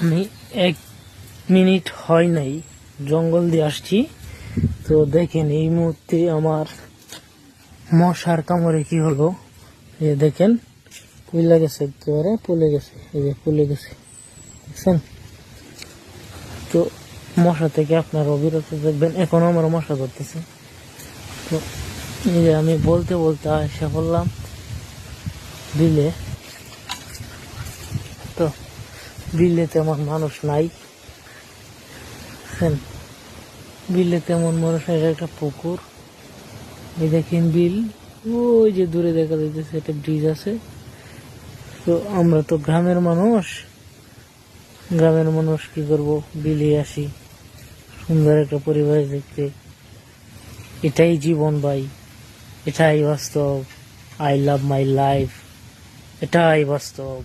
আমি 1 মিনিট হয় নাই জঙ্গল দিয়ে আসছি, তো দেখেন এই মুহূর্তে আমার মশার কামড়ে কি হলো। এই দেখেন পুলে গেছে, একেবারে পুলে গেছে, এই যে পুলে গেছে, দেখছেন? তো মশা থেকে আপনার অবিরত দেখবেন, এখনো আমার মশা ধরতেছে। তো এই যে আমি বলতে বলতে আসা করলাম বিলে। তো বিলে তেমন মানুষ নাই, বিলে তেমন মানুষ নাই, এটা একটা পুকুর। এই দেখেন বিল, ওই যে দূরে দেখা যাইতেছে একটা ব্রিজ আছে। তো আমরা তো গ্রামের মানুষ কি করব, বিলে আসি সুন্দর একটা পরিবেশ দেখতে। এটাই জীবন ভাই, এটাই বাস্তব। আই লাভ মাই লাইফ, এটাই বাস্তব।